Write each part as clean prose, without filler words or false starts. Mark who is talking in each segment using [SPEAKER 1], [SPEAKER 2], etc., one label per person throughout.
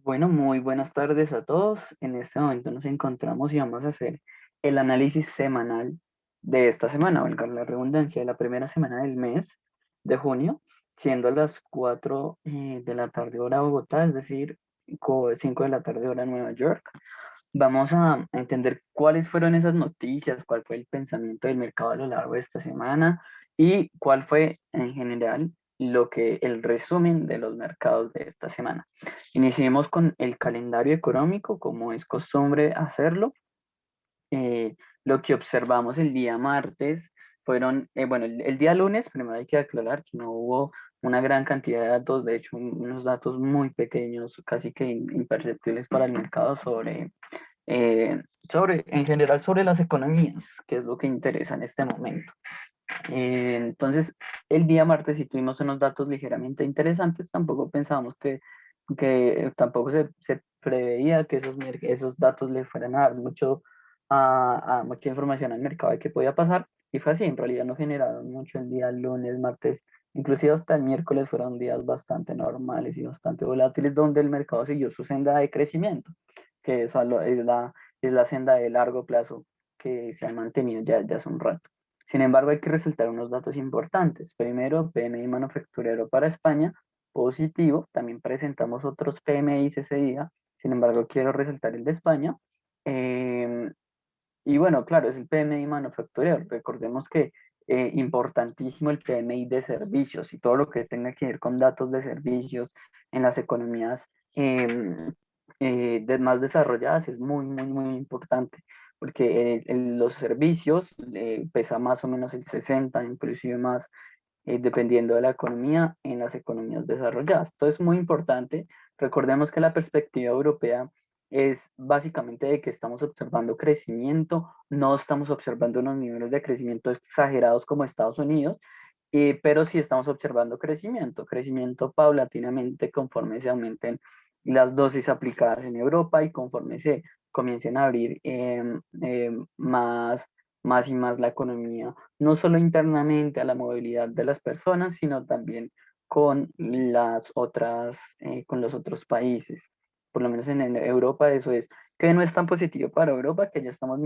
[SPEAKER 1] Bueno, muy buenas tardes a todos. En este momento nos encontramos y vamos a hacer el análisis semanal de esta semana, valga la redundancia, de la primera semana del mes de junio, siendo las 4 de la tarde hora Bogotá, es decir, 5 de la tarde hora Nueva York. Vamos a entender cuáles fueron esas noticias, cuál fue el pensamiento del mercado a lo largo de esta semana y cuál fue en general el resumen de los mercados de esta semana. Iniciemos con el calendario económico, como es costumbre hacerlo. Eh, lo que observamos el día martes fueron, bueno, el día lunes, primero hay que aclarar que no hubo una gran cantidad de datos, de hecho, unos datos muy pequeños, casi que imperceptibles para el mercado en general, sobre las economías, que es lo que interesa en este momento. Entonces, el día martes sí tuvimos unos datos ligeramente interesantes, tampoco pensábamos que tampoco se preveía que esos datos le fueran a dar mucha información al mercado de qué podía pasar, y fue así. En realidad no generaron mucho el día lunes, martes, inclusive hasta el miércoles fueron días bastante normales y bastante volátiles, donde el mercado siguió su senda de crecimiento, que es la senda de largo plazo que se ha mantenido ya hace un rato. Sin embargo, hay que resaltar unos datos importantes. Primero, PMI manufacturero para España, positivo. También presentamos otros PMIs ese día. Sin embargo, quiero resaltar el de España. Eh, y bueno, claro, es el PMI manufacturero. Recordemos que importantísimo el PMI de servicios y todo lo que tenga que ver con datos de servicios en las economías más desarrolladas es muy, muy, muy importante, porque los servicios pesa más o menos el 60, inclusive más, dependiendo de la economía, en las economías desarrolladas. Entonces, es muy importante. Recordemos que la perspectiva europea es básicamente de que estamos observando crecimiento, no estamos observando unos niveles de crecimiento exagerados como Estados Unidos, pero sí estamos observando crecimiento paulatinamente conforme se aumenten las dosis aplicadas en Europa y conforme se comiencen a abrir más y más la economía, no solo internamente a la movilidad de las personas, sino también con los otros países. Por lo menos en Europa eso es, que no es tan positivo para Europa, que ya estamos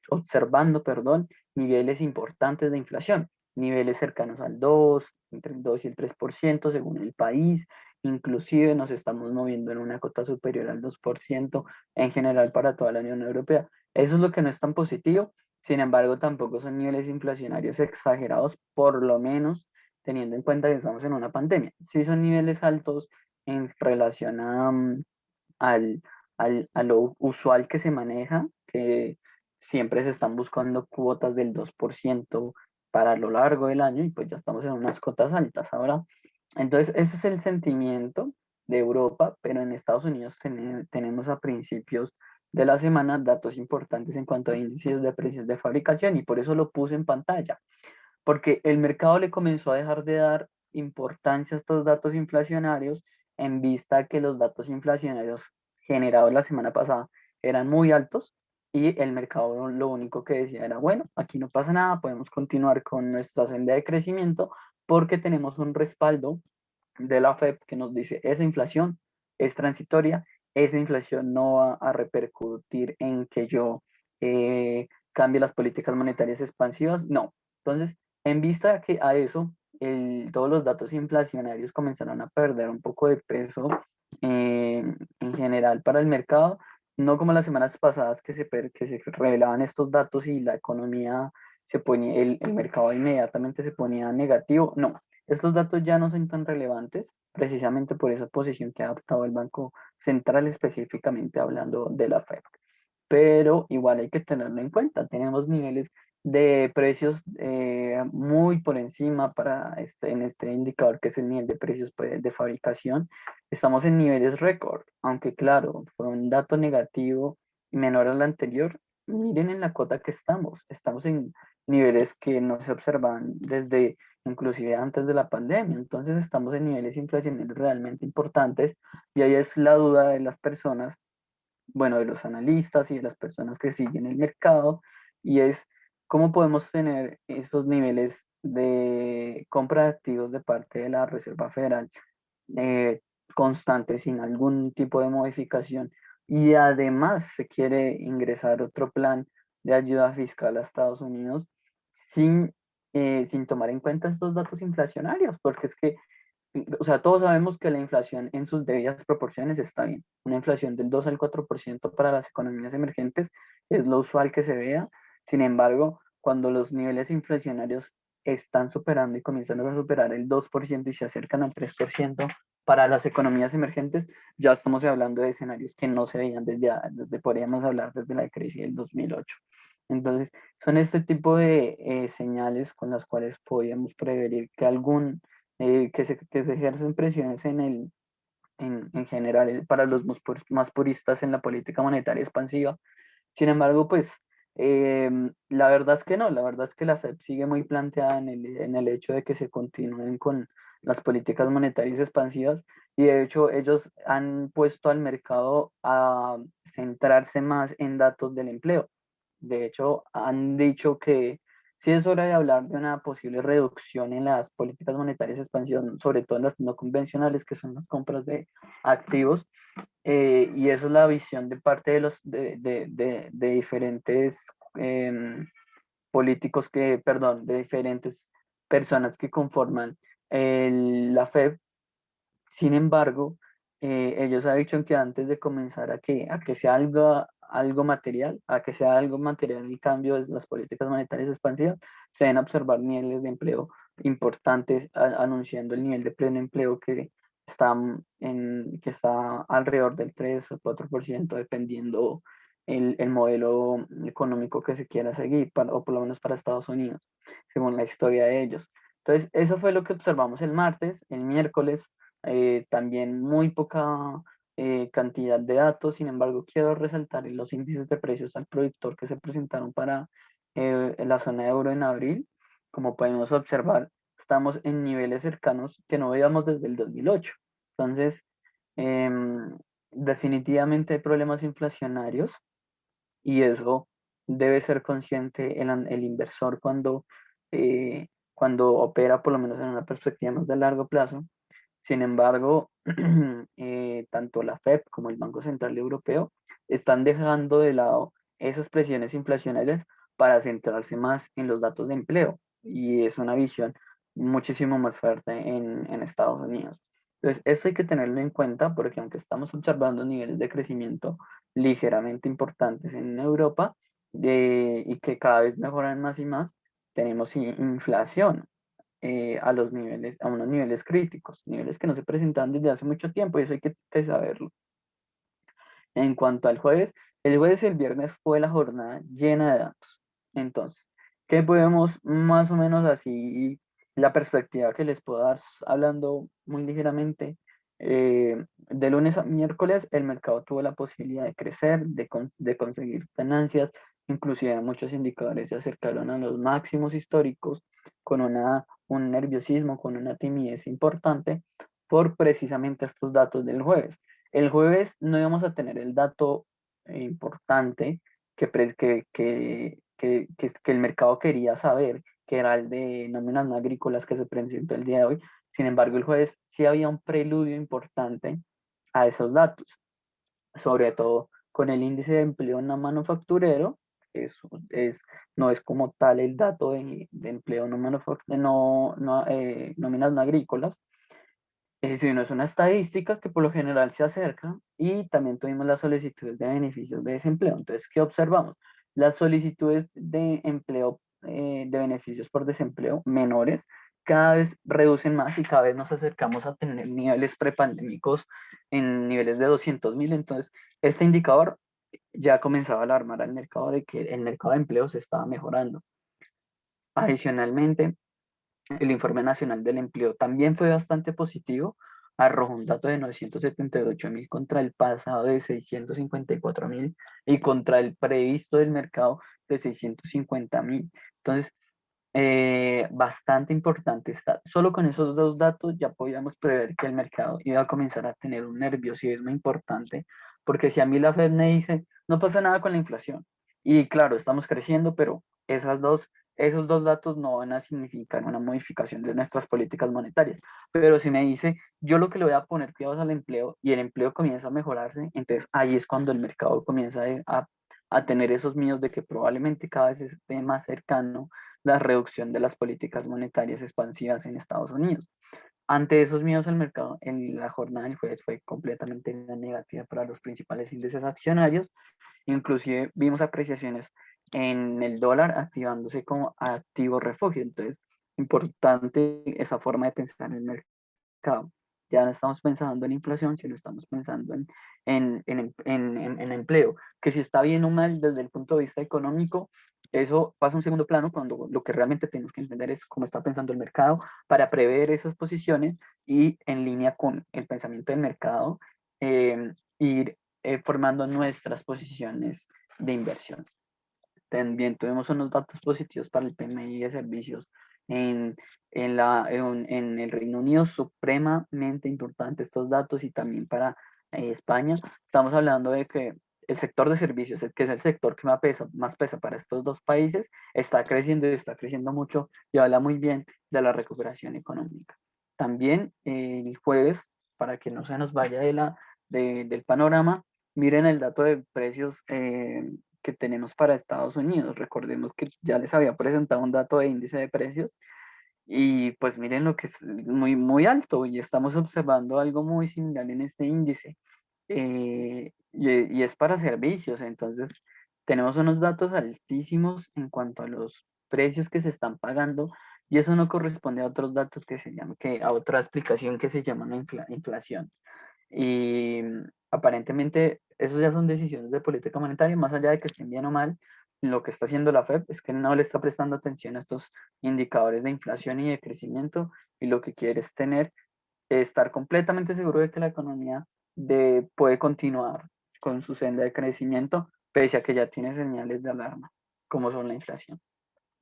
[SPEAKER 1] observando, perdón, niveles importantes de inflación, niveles cercanos al 2, entre el 2 y el 3% según el país. Inclusive nos estamos moviendo en una cota superior al 2% en general para toda la Unión Europea. Eso es lo que no es tan positivo. Sin embargo, tampoco son niveles inflacionarios exagerados, por lo menos teniendo en cuenta que estamos en una pandemia. Sí son niveles altos en relación al, a lo usual que se maneja, que siempre se están buscando cuotas del 2% para lo largo del año, y pues ya estamos en unas cotas altas ahora. Entonces, ese es el sentimiento de Europa, pero en Estados Unidos tenemos a principios de la semana datos importantes en cuanto a índices de precios de fabricación, y por eso lo puse en pantalla, porque el mercado le comenzó a dejar de dar importancia a estos datos inflacionarios en vista que los datos inflacionarios generados la semana pasada eran muy altos, y el mercado lo único que decía era, bueno, aquí no pasa nada, podemos continuar con nuestra senda de crecimiento porque tenemos un respaldo de la FED que nos dice, esa inflación es transitoria, esa inflación no va a repercutir en que yo cambie las políticas monetarias expansivas, no. Entonces, en vista que a eso, todos los datos inflacionarios comenzaron a perder un poco de peso en general para el mercado, no como las semanas pasadas que se revelaban estos datos y la economía el mercado inmediatamente se ponía negativo, no. Estos datos ya no son tan relevantes, precisamente por esa posición que ha adoptado el Banco Central, específicamente hablando de la Fed. Pero igual hay que tenerlo en cuenta. Tenemos niveles de precios muy por encima en este indicador, que es el nivel de precios, pues, de fabricación. Estamos en niveles récord, aunque claro, fue un dato negativo y menor al anterior. Miren en la cota que estamos en niveles que no se observan desde inclusive antes de la pandemia. Entonces estamos en niveles inflacionarios realmente importantes, y ahí es la duda de las personas, bueno, de los analistas y de las personas que siguen el mercado, y es cómo podemos tener esos niveles de compra de activos de parte de la Reserva Federal, eh, constante, sin algún tipo de modificación, y además se quiere ingresar otro plan de ayuda fiscal a Estados Unidos sin, sin tomar en cuenta estos datos inflacionarios, porque es que, o sea, todos sabemos que la inflación en sus debidas proporciones está bien. Una inflación del 2 al 4% para las economías emergentes es lo usual que se vea. Sin embargo, cuando los niveles inflacionarios están superando y comienzan a superar el 2% y se acercan al 3% para las economías emergentes, ya estamos hablando de escenarios que no se veían desde podríamos hablar desde la crisis del 2008. Entonces, son este tipo de señales con las cuales podíamos prever que que se ejercen presiones en general para los más puristas en la política monetaria expansiva. Sin embargo, pues la verdad es que no, la verdad es que la Fed sigue muy planteada en el hecho de que se continúen con las políticas monetarias expansivas, y de hecho ellos han puesto al mercado a centrarse más en datos del empleo. De hecho, han dicho que sí es hora de hablar de una posible reducción en las políticas monetarias expansivas, sobre todo en las no convencionales, que son las compras de activos, y eso es la visión de parte de de diferentes políticos de diferentes personas que conforman la FED. Sin embargo, ellos han dicho que antes de comenzar a que sea algo material, a que sea algo material el cambio de las políticas monetarias expansivas, se deben observar niveles de empleo importantes, anunciando el nivel de pleno empleo que está alrededor del 3 o 4%, dependiendo el modelo económico que se quiera seguir, o por lo menos para Estados Unidos, según la historia de ellos. Entonces, eso fue lo que observamos el martes. El miércoles también muy poca cantidad de datos. Sin embargo, quiero resaltar los índices de precios al productor que se presentaron para la zona euro en abril. Como podemos observar, estamos en niveles cercanos que no veíamos desde el 2008. Entonces, definitivamente hay problemas inflacionarios, y eso debe ser consciente el inversor cuando opera, por lo menos en una perspectiva más de largo plazo. Sin embargo, tanto la FED como el Banco Central Europeo están dejando de lado esas presiones inflacionarias para centrarse más en los datos de empleo, y es una visión muchísimo más fuerte en Estados Unidos. Entonces, eso hay que tenerlo en cuenta, porque aunque estamos observando niveles de crecimiento ligeramente importantes en Europa, y que cada vez mejoran más y más, tenemos inflación a unos niveles críticos, niveles que no se presentan desde hace mucho tiempo, y eso hay que saberlo. En cuanto al jueves, el jueves y el viernes fue la jornada llena de datos. Entonces, ¿qué podemos más o menos así, la perspectiva que les puedo dar hablando muy ligeramente? De lunes a miércoles el mercado tuvo la posibilidad de crecer, de conseguir ganancias, inclusive muchos indicadores se acercaron a los máximos históricos, con un nerviosismo, con una timidez importante por precisamente estos datos del jueves. El jueves no íbamos a tener el dato importante que el mercado quería saber, que era el de nóminas no agrícolas que se presentó el día de hoy. Sin embargo, el jueves sí había un preludio importante a esos datos, sobre todo con el índice de empleo no manufacturero. Es, es, no es como tal el dato de empleo nóminas no agrícolas, sino es una estadística que por lo general se acerca, y también tuvimos las solicitudes de beneficios de desempleo. Entonces, ¿qué observamos? Las solicitudes de empleo, de beneficios por desempleo menores, cada vez reducen más, y cada vez nos acercamos a tener niveles prepandémicos en niveles de 200.000. Entonces, este indicador ya comenzaba a alarmar al mercado de que el mercado de empleo se estaba mejorando. Adicionalmente, el Informe Nacional del Empleo también fue bastante positivo, arrojó un dato de 978.000 contra el pasado de 654.000, y contra el previsto del mercado de 650.000. Entonces, bastante importante está. Solo con esos dos datos ya podíamos prever que el mercado iba a comenzar a tener un nerviosismo importante, porque si a mí la Fed me dice, no pasa nada con la inflación, y claro, estamos creciendo, pero esas dos esos dos datos no van a significar una modificación de nuestras políticas monetarias. Pero si me dice, yo lo que le voy a poner cuidado al empleo y el empleo comienza a mejorarse, entonces ahí es cuando el mercado comienza a tener esos miedos de que probablemente cada vez esté más cercano la reducción de las políticas monetarias expansivas en Estados Unidos. Ante esos miedos al mercado, en la jornada del jueves fue completamente negativa para los principales índices accionarios. Inclusive vimos apreciaciones en el dólar activándose como activo refugio. Entonces, importante esa forma de pensar en el mercado. Ya no estamos pensando en inflación, sino estamos pensando en empleo. Que si está bien o mal desde el punto de vista económico, eso pasa a un segundo plano cuando lo que realmente tenemos que entender es cómo está pensando el mercado para prever esas posiciones y en línea con el pensamiento del mercado, ir formando nuestras posiciones de inversión. También tuvimos unos datos positivos para el PMI de servicios en, en el Reino Unido, supremamente importante estos datos, y también para España. Estamos hablando de que el sector de servicios, que es el sector que más pesa para estos dos países, está creciendo y está creciendo mucho y habla muy bien de la recuperación económica. También el jueves, para que no se nos vaya del panorama, miren el dato de precios que tenemos para Estados Unidos. Recordemos que ya les había presentado un dato de índice de precios y pues miren lo que es muy, muy alto, y estamos observando algo muy similar en este índice, y es para servicios. Entonces tenemos unos datos altísimos en cuanto a los precios que se están pagando, y eso no corresponde a otros datos que se llaman, a otra explicación que se llama la inflación. Y aparentemente eso ya son decisiones de política monetaria, más allá de que estén bien o mal. Lo que está haciendo la FED es que no le está prestando atención a estos indicadores de inflación y de crecimiento, y lo que quiere es estar completamente seguro de que la economía puede continuar con su senda de crecimiento, pese a que ya tiene señales de alarma, como son la inflación.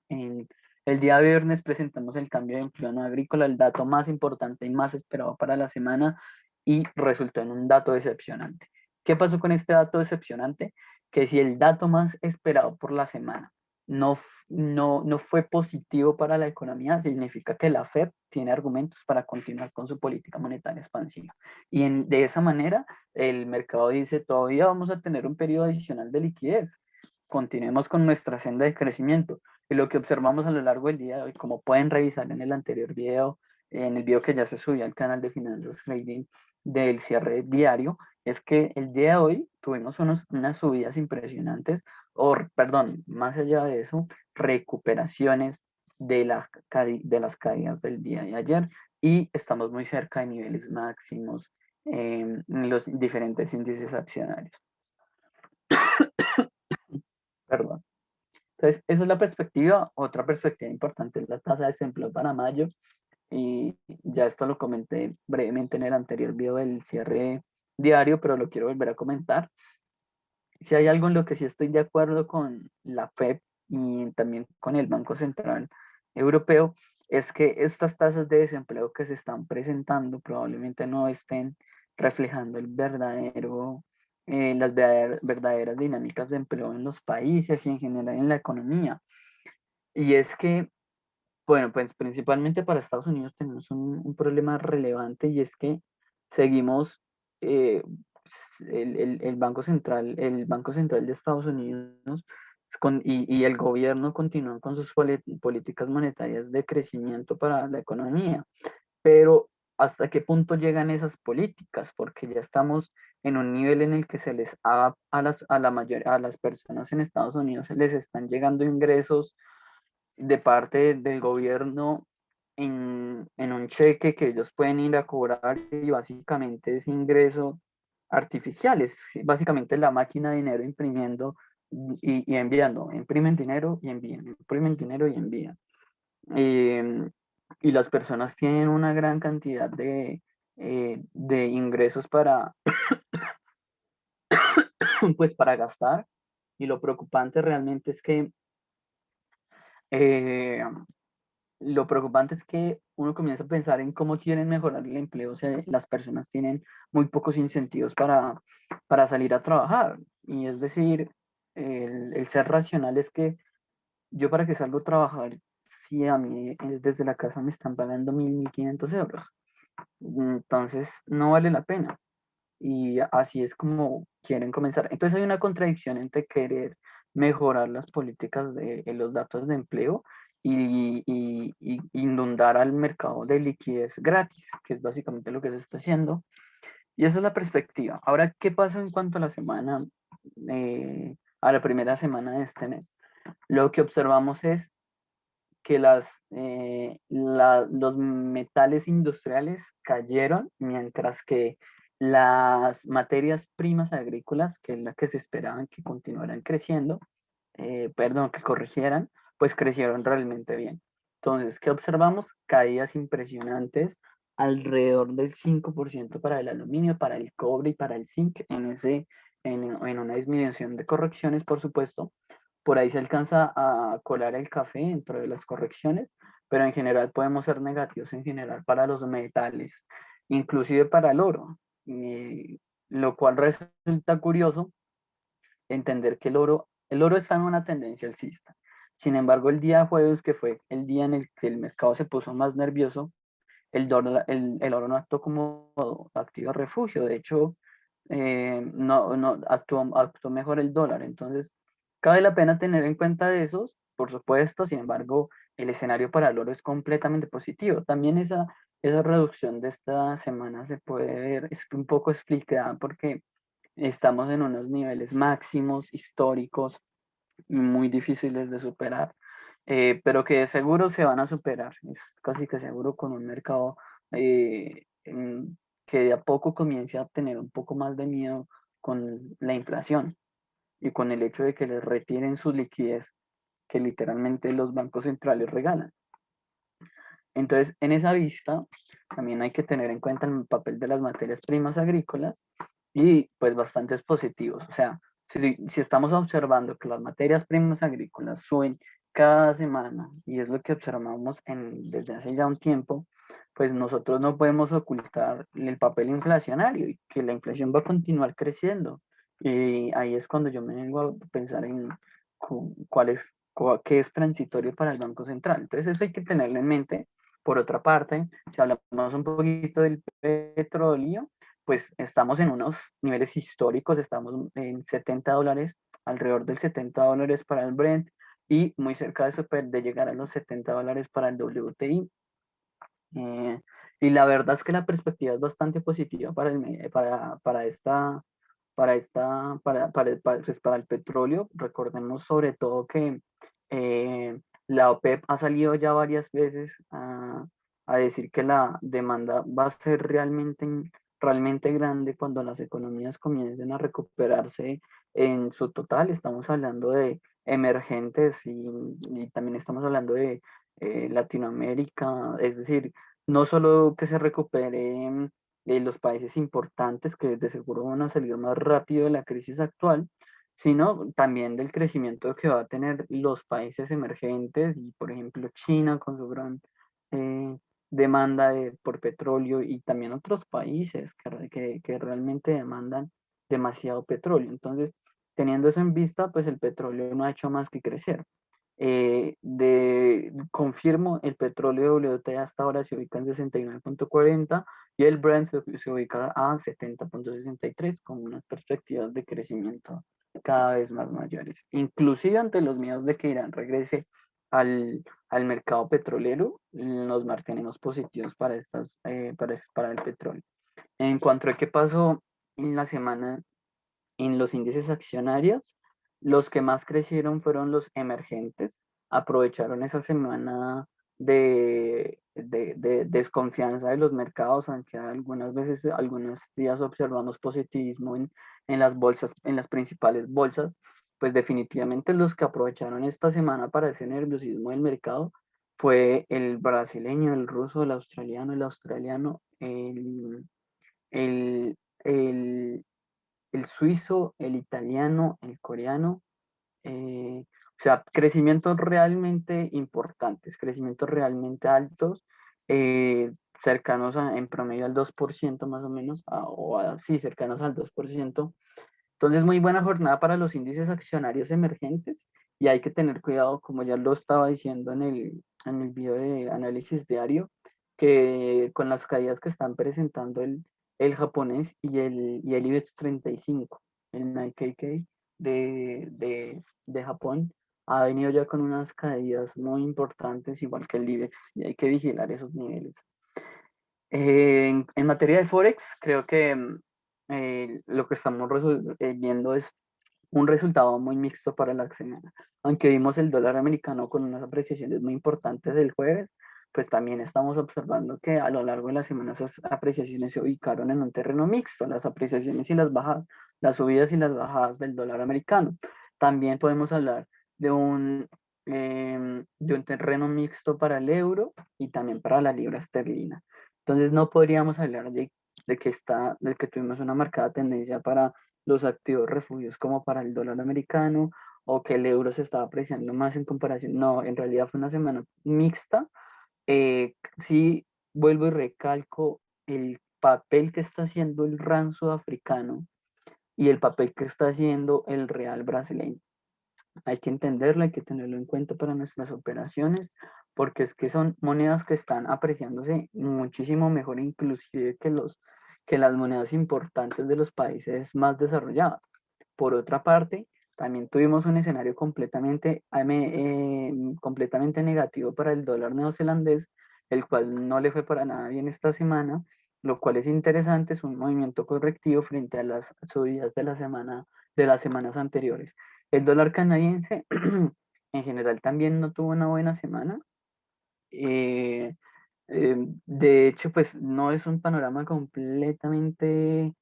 [SPEAKER 1] En el día viernes presentamos el cambio de empleo no agrícola, el dato más importante y más esperado para la semana, y resultó en un dato decepcionante. ¿Qué pasó con este dato decepcionante? Que si el dato más esperado por la semana no fue positivo para la economía, significa que la FED tiene argumentos para continuar con su política monetaria expansiva. Y de esa manera el mercado dice, todavía vamos a tener un periodo adicional de liquidez, continuemos con nuestra senda de crecimiento. Y lo que observamos a lo largo del día de hoy, como pueden revisar en el anterior video, en el video que ya se subió al canal de Finanzas Trading del cierre diario, es que el día de hoy tuvimos unas subidas impresionantes, o perdón, más allá de eso, recuperaciones de las caídas del día de ayer, y estamos muy cerca de niveles máximos en los diferentes índices accionarios. Perdón. Entonces, esa es la perspectiva. Otra perspectiva importante es la tasa de desempleo para mayo, y ya esto lo comenté brevemente en el anterior video del cierre diario, pero lo quiero volver a comentar. Si hay algo en lo que sí estoy de acuerdo con la FED y también con el Banco Central Europeo, es que estas tasas de desempleo que se están presentando probablemente no estén reflejando las verdaderas dinámicas de empleo en los países y en general en la economía. Y es que, bueno, pues principalmente para Estados Unidos tenemos un problema relevante, y es que seguimos, eh, el Banco Central de Estados Unidos y el gobierno continúan con sus políticas monetarias de crecimiento para la economía. Pero ¿hasta qué punto llegan esas políticas? Porque ya estamos en un nivel en el que se les a las personas en Estados Unidos se les están llegando ingresos de parte del gobierno en un cheque que ellos pueden ir a cobrar, y básicamente es ingreso artificial, es básicamente la máquina de dinero imprimiendo y enviando, imprimen dinero y envían, imprimen dinero y envían. Em, y las personas tienen una gran cantidad de ingresos pues para gastar, y lo preocupante realmente es que eh, lo preocupante es que uno comienza a pensar en cómo quieren mejorar el empleo. O sea, las personas tienen muy pocos incentivos para salir a trabajar. Y es decir, el ser racional es que yo para que salgo a trabajar, si a mí desde la casa me están pagando 1.500 euros, entonces no vale la pena. Y así es como quieren comenzar. Entonces hay una contradicción entre querer mejorar las políticas de los datos de empleo y inundar al mercado de liquidez gratis, que es básicamente lo que se está haciendo. Y esa es la perspectiva. Ahora, ¿qué pasó en cuanto a la semana, a la primera semana de este mes? Lo que observamos es que los metales industriales cayeron, mientras que las materias primas agrícolas, que es la que se esperaban que continuaran creciendo, perdón, que corrigieran, pues crecieron realmente bien. Entonces, ¿qué observamos? Caídas impresionantes, alrededor del 5% para el aluminio, para el cobre y para el zinc, en una disminución de correcciones, por supuesto. Por ahí se alcanza a colar el café dentro de las correcciones, pero en general podemos ser negativos en general para los metales, inclusive para el oro, lo cual resulta curioso entender que el oro está en una tendencia alcista. Sin embargo, el día jueves, que fue el día en el que el mercado se puso más nervioso, el oro no actuó como activo de refugio. De hecho, no actuó mejor el dólar. Entonces, cabe la pena tener en cuenta esos, por supuesto. Sin embargo, el escenario para el oro es completamente positivo. También esa reducción de esta semana se puede ver, es un poco explicada porque estamos en unos niveles máximos históricos muy difíciles de superar, pero que de seguro se van a superar. Es casi que seguro con un mercado que de a poco comience a tener un poco más de miedo con la inflación y con el hecho de que les retiren su liquidez que literalmente los bancos centrales regalan. Entonces, en esa vista, también hay que tener en cuenta el papel de las materias primas agrícolas y pues bastantes positivos. O sea, si estamos observando que las materias primas agrícolas suben cada semana y es lo que observamos desde hace ya un tiempo, pues nosotros no podemos ocultar el papel inflacionario y que la inflación va a continuar creciendo. Y ahí es cuando yo me vengo a pensar en qué es transitorio para el Banco Central. Entonces eso hay que tenerlo en mente. Por otra parte, si hablamos un poquito del petróleo, pues estamos en unos niveles históricos, estamos en $70, alrededor del $70 para el Brent y muy cerca de llegar a los $70 para el WTI. Eh, y la verdad es que la perspectiva es bastante positiva para el petróleo. Recordemos sobre todo que la OPEP ha salido ya varias veces a decir que la demanda va a ser realmente grande cuando las economías comiencen a recuperarse en su total. Estamos hablando de emergentes y también estamos hablando de Latinoamérica, es decir, no solo que se recuperen los países importantes que de seguro van a salir más rápido de la crisis actual, sino también del crecimiento que va a tener los países emergentes y, por ejemplo, China con su gran eh, demanda por petróleo y también otros países que realmente demandan demasiado petróleo. Entonces, teniendo eso en vista, pues el petróleo no ha hecho más que crecer. Confirmo, el petróleo WTI hasta ahora se ubica en 69,40 y el Brent se ubica a 70,63 con unas perspectivas de crecimiento cada vez más mayores. Inclusive ante los miedos de que Irán regrese al mercado petrolero, nos mantenemos positivos para el petróleo. En cuanto a qué pasó en la semana en los índices accionarios, los que más crecieron fueron los emergentes. Aprovecharon esa semana de desconfianza de los mercados, aunque algunas veces, algunos días observamos positivismo en las bolsas, en las principales bolsas, pues definitivamente los que aprovecharon esta semana para ese nerviosismo del mercado fue el brasileño, el ruso, el australiano, el, el, el suizo, el italiano, el coreano, o sea, crecimientos realmente importantes, crecimientos realmente altos, cercanos en promedio al 2% más o menos, sí, cercanos al 2%. Entonces, muy buena jornada para los índices accionarios emergentes y hay que tener cuidado, como ya lo estaba diciendo en el video de análisis diario, que con las caídas que están presentando el japonés y el IBEX 35, el Nikkei de Japón, ha venido ya con unas caídas muy importantes, igual que el IBEX, y hay que vigilar esos niveles. En materia de Forex, creo que lo que estamos viendo es un resultado muy mixto para la semana. Aunque vimos el dólar americano con unas apreciaciones muy importantes del jueves, pues también estamos observando que a lo largo de la semana esas apreciaciones se ubicaron en un terreno mixto, las apreciaciones y las bajas, las subidas y las bajadas del dólar americano. También podemos hablar de un terreno mixto para el euro y también para la libra esterlina. Entonces no podríamos hablar de que tuvimos una marcada tendencia para los activos refugios como para el dólar americano o que el euro se estaba apreciando más en comparación. No, en realidad fue una semana mixta. Sí, vuelvo y recalco el papel que está haciendo el RAN sudafricano y el papel que está haciendo el real brasileño. Hay que entenderlo, hay que tenerlo en cuenta para nuestras operaciones, porque es que son monedas que están apreciándose muchísimo mejor inclusive que las monedas importantes de los países más desarrollados. Por otra parte, también tuvimos un escenario completamente negativo para el dólar neozelandés, el cual no le fue para nada bien esta semana, lo cual es interesante, es un movimiento correctivo frente a las subidas de las semanas anteriores. El dólar canadiense en general también no tuvo una buena semana. Eh, de hecho, pues no es un panorama completamente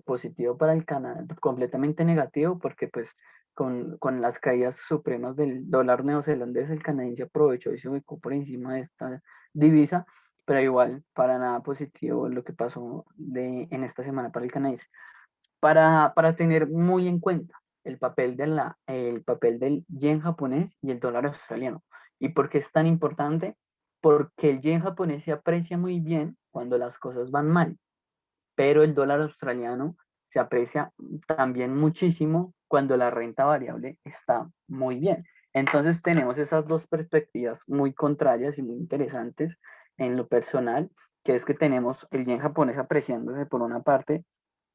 [SPEAKER 1] positivo para el Canadá, completamente negativo, porque pues con las caídas supremas del dólar neozelandés, el canadiense aprovechó y se ubicó por encima de esta divisa, pero igual para nada positivo lo que pasó en esta semana para el canadiense. Para tener muy en cuenta el papel del yen japonés y el dólar australiano. ¿Y por qué es tan importante? Porque el yen japonés se aprecia muy bien cuando las cosas van mal, pero el dólar australiano se aprecia también muchísimo cuando la renta variable está muy bien. Entonces tenemos esas dos perspectivas muy contrarias y muy interesantes en lo personal, que es que tenemos el yen japonés apreciándose por una parte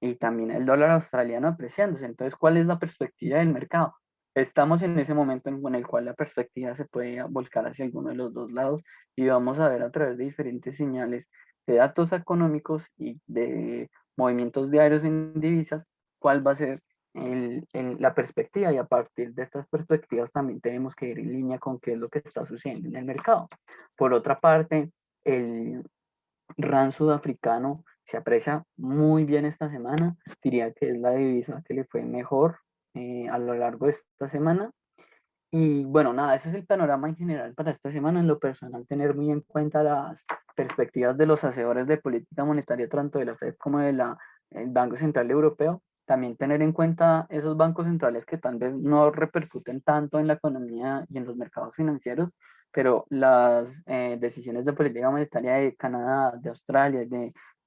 [SPEAKER 1] y también el dólar australiano apreciándose. Entonces, ¿cuál es la perspectiva del mercado? Estamos en ese momento en el cual la perspectiva se puede volcar hacia alguno de los dos lados y vamos a ver a través de diferentes señales de datos económicos y de movimientos diarios en divisas, cuál va a ser la perspectiva, y a partir de estas perspectivas también tenemos que ir en línea con qué es lo que está sucediendo en el mercado. Por otra parte, el RAN sudafricano se aprecia muy bien esta semana, diría que es la divisa que le fue mejor a lo largo de esta semana. Y bueno, nada, ese es el panorama en general para esta semana. En lo personal, tener muy en cuenta las perspectivas de los hacedores de política monetaria, tanto de la Fed como del Banco Central Europeo. También tener en cuenta esos bancos centrales que tal vez no repercuten tanto en la economía y en los mercados financieros, pero las decisiones de política monetaria de Canadá, de Australia,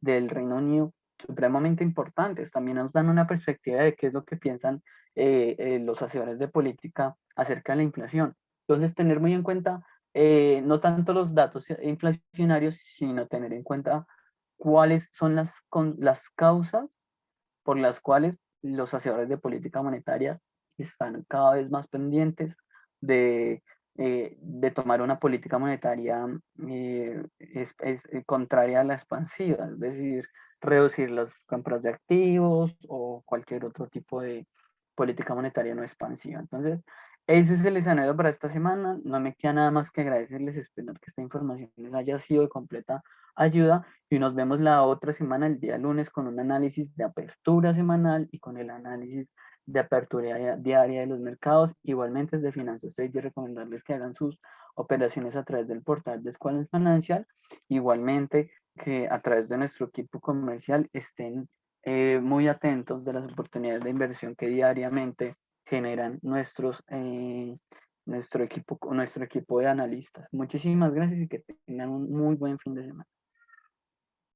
[SPEAKER 1] del Reino Unido, supremamente importantes. También nos dan una perspectiva de qué es lo que piensan los hacedores de política acerca de la inflación. Entonces, tener muy en cuenta no tanto los datos inflacionarios, sino tener en cuenta cuáles son las causas por las cuales los hacedores de política monetaria están cada vez más pendientes de tomar una política monetaria contraria a la expansiva, es decir, reducir las compras de activos o cualquier otro tipo de política monetaria no expansiva. Entonces, ese es el escenario para esta semana. No me queda nada más que agradecerles, espero que esta información les haya sido de completa ayuda y nos vemos la otra semana, el día lunes, con un análisis de apertura semanal y con el análisis de apertura diaria de los mercados. Igualmente desde Finanzas Trade, recomendarles que hagan sus operaciones a través del portal de Escuela Financial. Igualmente que a través de nuestro equipo comercial estén muy atentos de las oportunidades de inversión que diariamente generan nuestro equipo de analistas. Muchísimas gracias y que tengan un muy buen fin de semana.